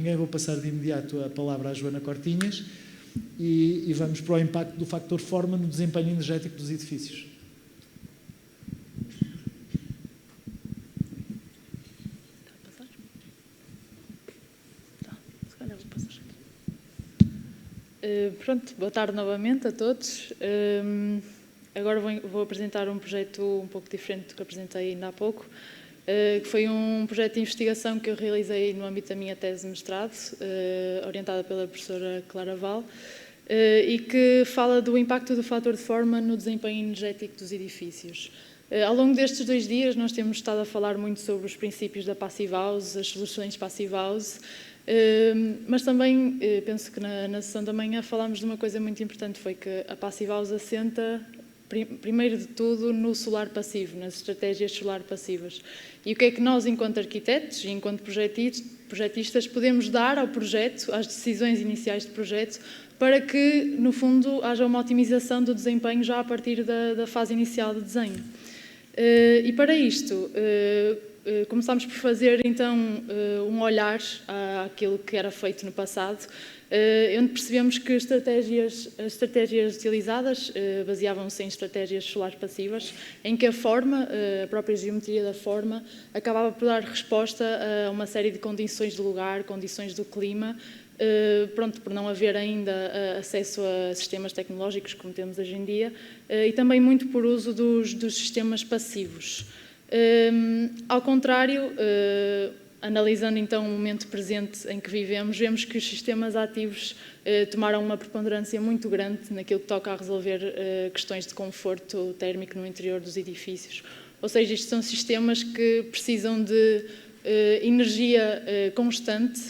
Vou passar de imediato a palavra à Joana Cortinhas e vamos para o impacto do fator forma no desempenho energético dos edifícios. Pronto, boa tarde novamente a todos. Agora vou apresentar um projeto um pouco diferente do que apresentei ainda há pouco, que foi um projeto de investigação que eu realizei no âmbito da minha tese de mestrado, orientada pela professora Clara Val, e que fala do impacto do fator de forma no desempenho energético dos edifícios. Ao longo destes 2 dias nós temos estado a falar muito sobre os princípios da Passive House, as soluções Passive House, mas também penso que na sessão da manhã falámos de uma coisa muito importante, foi que a Passive House assenta primeiro de tudo no solar passivo, nas estratégias solar passivas. E o que é que nós, enquanto arquitetos e enquanto projetistas, podemos dar ao projeto, às decisões iniciais de projeto, para que, no fundo, haja uma otimização do desempenho já a partir da fase inicial de desenho. E para isto, começámos por fazer, então, um olhar àquilo que era feito no passado, onde percebemos que as estratégias utilizadas baseavam-se em estratégias solares passivas, em que a forma, a própria geometria da forma, acabava por dar resposta a uma série de condições de lugar, condições do clima, pronto, por não haver ainda acesso a sistemas tecnológicos como temos hoje em dia, e também muito por uso dos sistemas passivos. Ao contrário, analisando então o momento presente em que vivemos, vemos que os sistemas ativos tomaram uma preponderância muito grande naquilo que toca a resolver questões de conforto térmico no interior dos edifícios. Ou seja, estes são sistemas que precisam de energia constante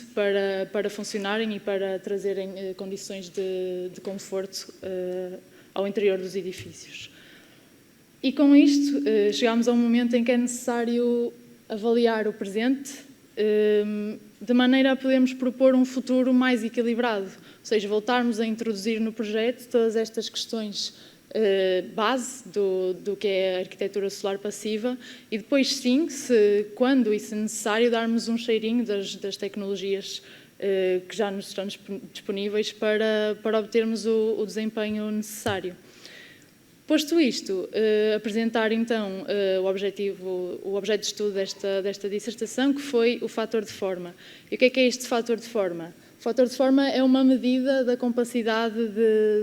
para funcionarem e para trazerem condições de conforto ao interior dos edifícios. E com isto, chegámos a um momento em que é necessário avaliar o presente, de maneira a podermos propor um futuro mais equilibrado, ou seja, voltarmos a introduzir no projeto todas estas questões base do que é a arquitetura solar passiva e depois sim, quando e se necessário, darmos um cheirinho das tecnologias que já nos estão disponíveis para obtermos o desempenho necessário. Posto isto, apresentar então o objeto de estudo desta dissertação, que foi o fator de forma. E o que é este fator de forma? O fator de forma é uma medida da compacidade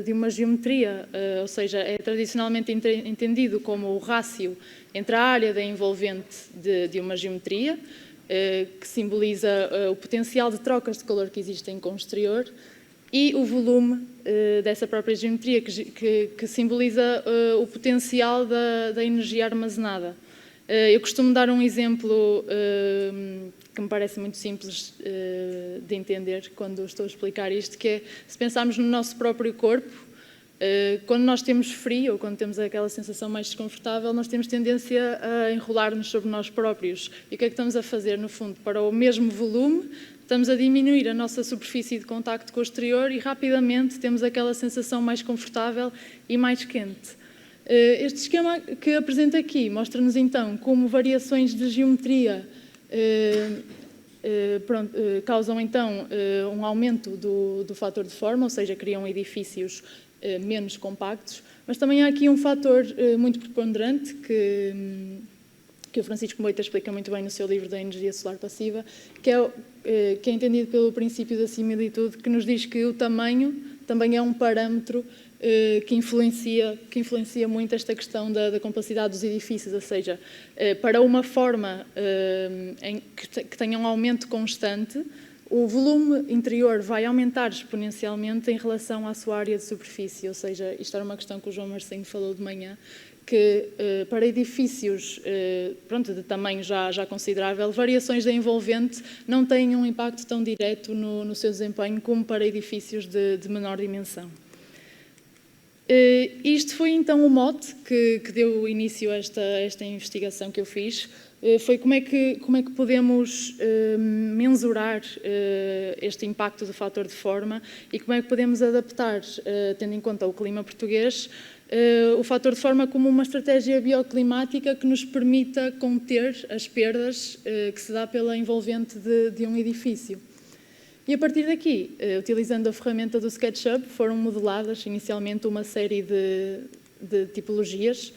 de uma geometria, ou seja, é tradicionalmente entendido como o rácio entre a área da envolvente de uma geometria, que simboliza o potencial de trocas de calor que existem com o exterior, e o volume dessa própria geometria, que simboliza o potencial da energia armazenada. Eu costumo dar um exemplo que me parece muito simples de entender quando estou a explicar isto, que é, se pensarmos no nosso próprio corpo, quando nós temos frio ou quando temos aquela sensação mais desconfortável, nós temos tendência a enrolar-nos sobre nós próprios. E o que é que estamos a fazer, no fundo? Para o mesmo volume, estamos a diminuir a nossa superfície de contacto com o exterior e rapidamente temos aquela sensação mais confortável e mais quente. Este esquema que apresento aqui mostra-nos então como variações de geometria causam então um aumento do fator de forma, ou seja, criam edifícios menos compactos, mas também há aqui um fator muito preponderante que o Francisco Moita explica muito bem no seu livro da energia solar passiva, que é entendido pelo princípio da similitude, que nos diz que o tamanho também é um parâmetro que influencia muito esta questão da compacidade dos edifícios, ou seja, para uma forma que tenha um aumento constante, o volume interior vai aumentar exponencialmente em relação à sua área de superfície, ou seja, isto era uma questão que o João Marcinho falou de manhã, que para edifícios de tamanho já considerável, variações da envolvente não têm um impacto tão direto no seu desempenho como para edifícios de menor dimensão. Isto foi então o mote que deu início a esta investigação que eu fiz, foi como é que podemos mensurar este impacto do fator de forma e como é que podemos adaptar, tendo em conta o clima português, o fator de forma como uma estratégia bioclimática que nos permita conter as perdas que se dá pela envolvente de um edifício. E a partir daqui, utilizando a ferramenta do SketchUp, foram modeladas inicialmente uma série de tipologias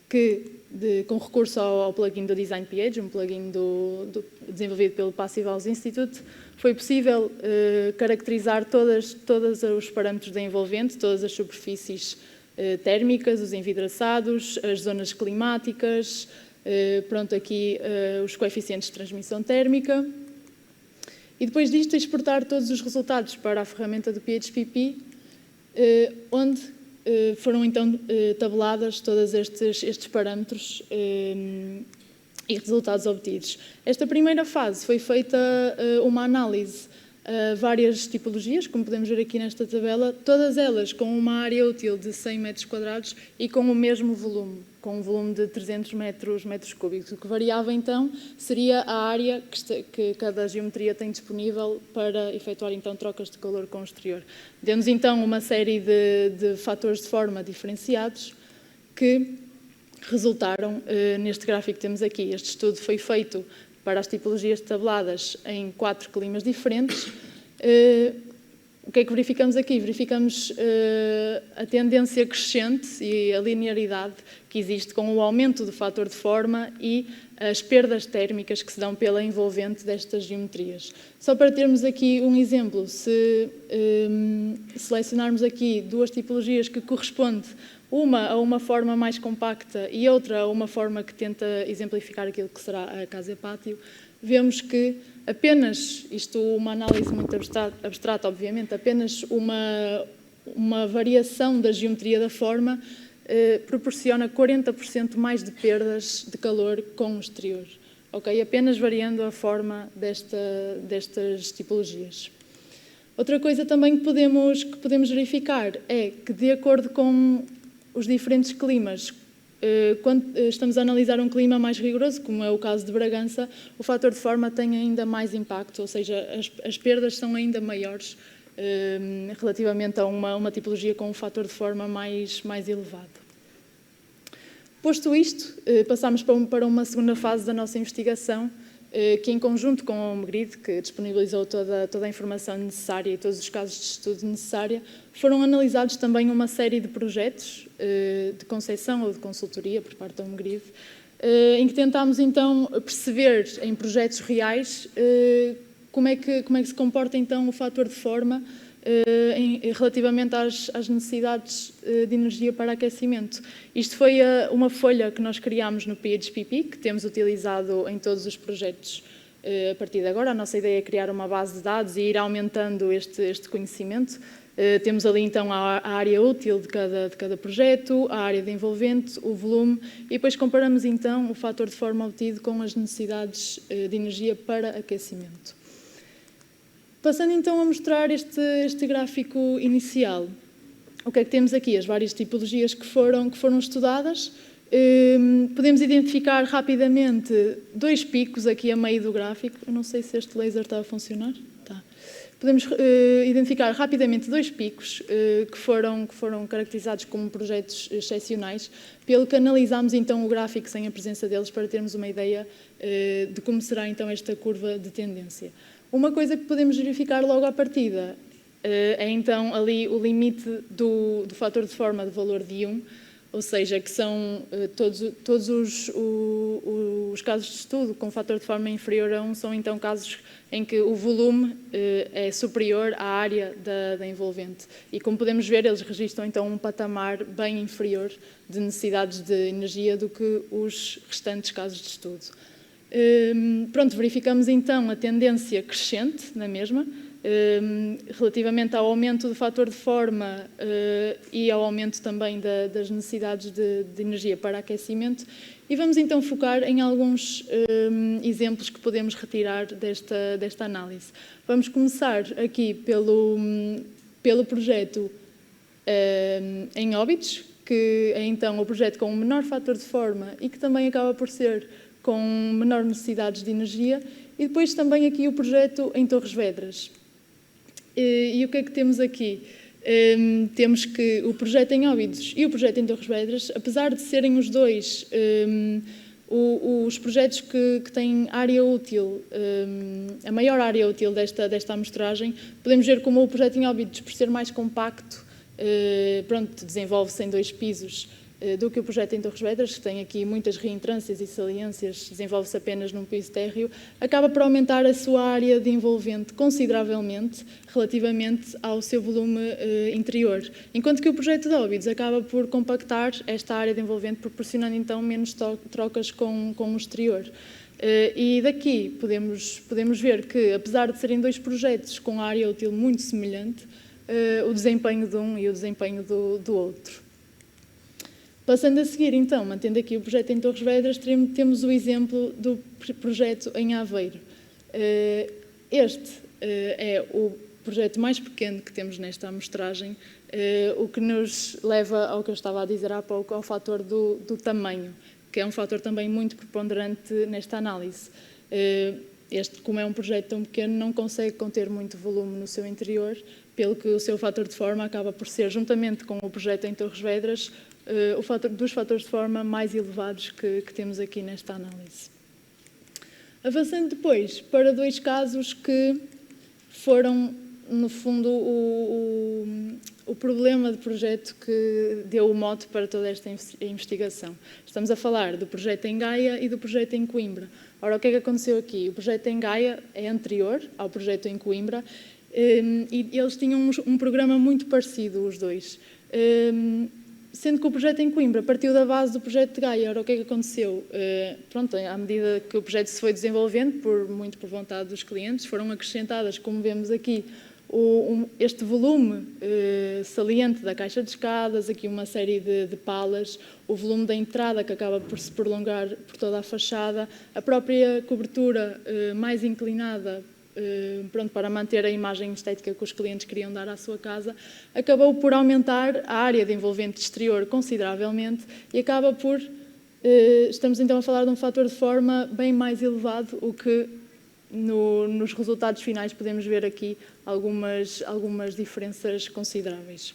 que, com recurso ao plugin do Design Page, um plugin desenvolvido pelo Passive House Institute, foi possível caracterizar todos os parâmetros da envolvente, todas as superfícies térmicas, os envidraçados, as zonas climáticas, pronto, aqui os coeficientes de transmissão térmica. E depois disto, exportar todos os resultados para a ferramenta do PHPP, onde foram então tabeladas todos estes parâmetros e resultados obtidos. Esta primeira fase foi feita uma análise a várias tipologias, como podemos ver aqui nesta tabela, todas elas com uma área útil de 100 metros quadrados e com o mesmo volume, com um volume de 300 metros cúbicos. O que variava então seria a área que cada geometria tem disponível para efetuar então trocas de calor com o exterior. Demos então uma série de fatores de forma diferenciados que resultaram neste gráfico que temos aqui. Este estudo foi feito para as tipologias tabeladas em 4 climas diferentes. O que é que verificamos aqui? Verificamos a tendência crescente e a linearidade que existe com o aumento do fator de forma e as perdas térmicas que se dão pela envolvente destas geometrias. Só para termos aqui um exemplo, se selecionarmos aqui 2 tipologias que correspondem uma a uma forma mais compacta e outra a uma forma que tenta exemplificar aquilo que será a casa-pátio, vemos que apenas, isto uma análise muito abstrata, obviamente, apenas uma variação da geometria da forma proporciona 40% mais de perdas de calor com o exterior. Okay? Apenas variando a forma destas tipologias. Outra coisa também que podemos verificar é que, de acordo com os diferentes climas, quando estamos a analisar um clima mais rigoroso, como é o caso de Bragança, o fator de forma tem ainda mais impacto, ou seja, as perdas são ainda maiores relativamente a uma tipologia com um fator de forma mais elevado. Posto isto, passamos para uma segunda fase da nossa investigação, que em conjunto com a HomeGrid, que disponibilizou toda a informação necessária e todos os casos de estudo necessária, foram analisados também uma série de projetos de conceção ou de consultoria por parte da HomeGrid, em que tentámos então perceber em projetos reais como é que se comporta então o fator de forma relativamente às necessidades de energia para aquecimento. Isto foi uma folha que nós criámos no PHPP, que temos utilizado em todos os projetos a partir de agora. A nossa ideia é criar uma base de dados e ir aumentando este conhecimento. Temos ali então a área útil de cada projeto, a área de envolvente, o volume, e depois comparamos então o fator de forma obtido com as necessidades de energia para aquecimento. Passando então a mostrar este gráfico inicial, o que é que temos aqui? As várias tipologias que foram estudadas. Podemos identificar rapidamente 2 picos aqui a meio do gráfico. Eu não sei se este laser está a funcionar. Tá. Podemos identificar rapidamente 2 picos que foram caracterizados como projetos excepcionais, pelo que analisámos então o gráfico sem a presença deles para termos uma ideia de como será então esta curva de tendência. Uma coisa que podemos verificar logo à partida é então ali o limite do fator de forma de valor de 1, ou seja, que são todos os casos de estudo com fator de forma inferior a 1 são então casos em que o volume é superior à área da envolvente. E como podemos ver, eles registram então um patamar bem inferior de necessidades de energia do que os restantes casos de estudo. Pronto, verificamos então a tendência crescente na mesma, relativamente ao aumento do fator de forma e ao aumento também das necessidades de energia para aquecimento, e vamos então focar em alguns exemplos que podemos retirar desta análise. Vamos começar aqui pelo projeto em Óbidos, que é então o projeto com o menor fator de forma e que também acaba por ser com menor necessidades de energia, e depois também aqui o projeto em Torres Vedras. E o que é que temos aqui? Temos que o projeto em Óbidos e o projeto em Torres Vedras, apesar de serem os dois Os projetos que têm área útil, a maior área útil desta amostragem, podemos ver como o projeto em Óbidos, por ser mais compacto, desenvolve-se em 2 pisos do que o projeto em Torres Vedras, que tem aqui muitas reentrâncias e saliências, desenvolve-se apenas num piso térreo, acaba por aumentar a sua área de envolvente consideravelmente relativamente ao seu volume interior. Enquanto que o projeto de Óbidos acaba por compactar esta área de envolvente, proporcionando então menos trocas com o exterior. E daqui podemos ver que, apesar de serem 2 projetos com área útil muito semelhante, o desempenho de um e o desempenho do outro. Passando a seguir, então, mantendo aqui o projeto em Torres Vedras, temos o exemplo do projeto em Aveiro. Este é o projeto mais pequeno que temos nesta amostragem, o que nos leva ao que eu estava a dizer há pouco, ao fator do tamanho, que é um fator também muito preponderante nesta análise. Este, como é um projeto tão pequeno, não consegue conter muito volume no seu interior, pelo que o seu fator de forma acaba por ser, juntamente com o projeto em Torres Vedras, dos fatores de forma mais elevados que temos aqui nesta análise. Avançando depois para 2 casos que foram, no fundo, o problema de projeto que deu o mote para toda esta investigação. Estamos a falar do projeto em Gaia e do projeto em Coimbra. Ora, o que é que aconteceu aqui? O projeto em Gaia é anterior ao projeto em Coimbra e eles tinham um programa muito parecido, os 2. Sendo que o projeto em Coimbra partiu da base do projeto de Gaia. Ora, o que é que aconteceu? À medida que o projeto se foi desenvolvendo, muito por vontade dos clientes, foram acrescentadas, como vemos aqui, este volume saliente da caixa de escadas, aqui uma série de palas, o volume da entrada que acaba por se prolongar por toda a fachada, a própria cobertura mais inclinada, para manter a imagem estética que os clientes queriam dar à sua casa, acabou por aumentar a área de envolvente exterior consideravelmente e acaba por... estamos então a falar de um fator de forma bem mais elevado, o que nos resultados finais podemos ver aqui algumas diferenças consideráveis.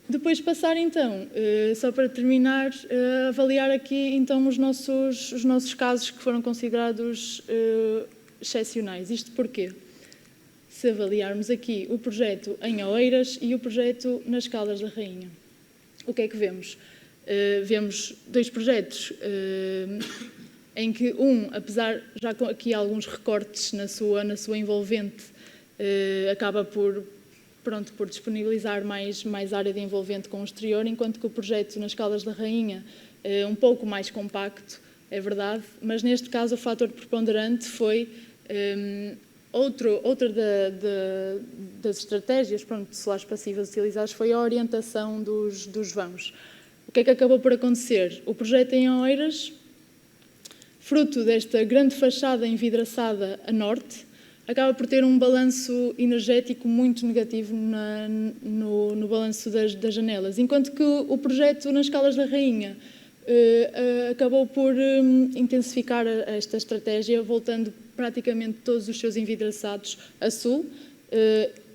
Depois de passar então, só para terminar, avaliar aqui então os nossos casos que foram considerados excepcionais. Isto porquê? Se avaliarmos aqui o projeto em Oeiras e o projeto nas Caldas da Rainha, o que é que vemos? Vemos 2 projetos em que apesar já com aqui alguns recortes na sua envolvente, acaba por disponibilizar mais área de envolvente com o exterior, enquanto que o projeto nas Caldas da Rainha é um pouco mais compacto, é verdade, mas neste caso o fator preponderante foi outra das estratégias de solares passivas utilizadas foi a orientação dos vãos. O que é que acabou por acontecer? O projeto em Oeiras, fruto desta grande fachada envidraçada a norte, acaba por ter um balanço energético muito negativo no balanço das janelas, enquanto que o projeto nas Caldas da Rainha acabou por intensificar esta estratégia, voltando praticamente todos os seus envidraçados a sul,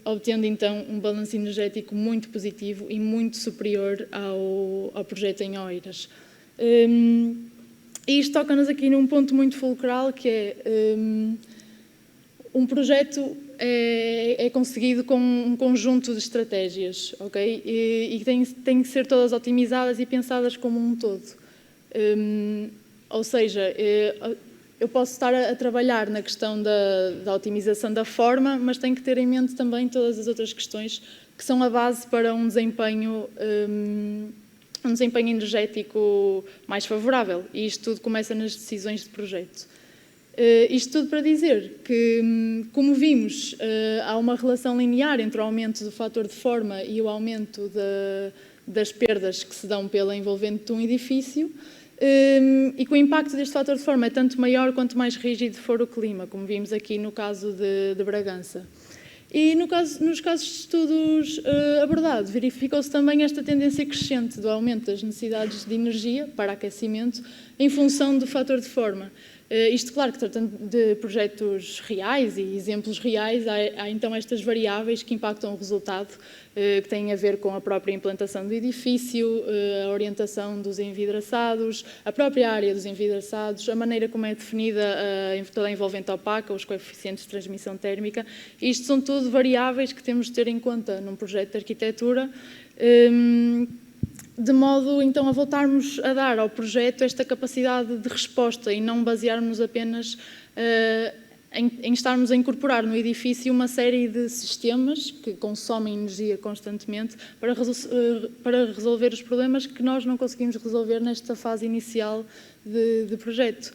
obtendo então um balanço energético muito positivo e muito superior ao projeto em Oeiras. E isto toca-nos aqui num ponto muito fulcral, que é um projeto é conseguido com um conjunto de estratégias, ok? E têm que ser todas otimizadas e pensadas como um todo. Ou seja, eu posso estar a trabalhar na questão da otimização da forma, mas tenho que ter em mente também todas as outras questões que são a base para um desempenho energético mais favorável. E isto tudo começa nas decisões de projeto. Isto tudo para dizer que, como vimos, há uma relação linear entre o aumento do fator de forma e o aumento das perdas que se dão pela envolvente de um edifício, e que o impacto deste fator de forma é tanto maior quanto mais rígido for o clima, como vimos aqui no caso de Bragança. E nos casos de estudos abordados, verificou-se também esta tendência crescente do aumento das necessidades de energia para aquecimento, em função do fator de forma. Isto, claro, que tratando de projetos reais e exemplos reais, há então estas variáveis que impactam o resultado, que têm a ver com a própria implantação do edifício, a orientação dos envidraçados, a própria área dos envidraçados, a maneira como é definida toda a envolvente opaca, os coeficientes de transmissão térmica. Isto são tudo variáveis que temos de ter em conta num projeto de arquitetura, de modo, então, a voltarmos a dar ao projeto esta capacidade de resposta e não basearmos apenas em estarmos a incorporar no edifício uma série de sistemas que consomem energia constantemente para resolver os problemas que nós não conseguimos resolver nesta fase inicial de projeto.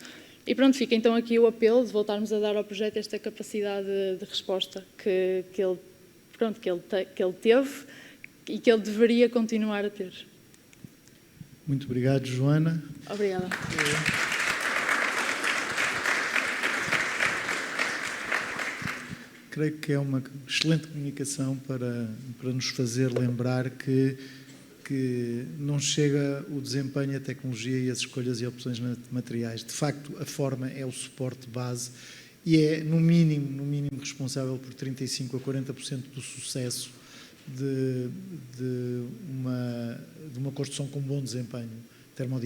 E pronto, fica então aqui o apelo de voltarmos a dar ao projeto esta capacidade de resposta que ele teve e que ele deveria continuar a ter. Muito obrigado, Joana. Obrigada. Creio que é uma excelente comunicação para nos fazer lembrar que não chega o desempenho, a tecnologia e as escolhas e opções materiais. De facto, a forma é o suporte base e é, no mínimo responsável por 35% a 40% do sucesso de uma construção com bom desempenho termodinâmico.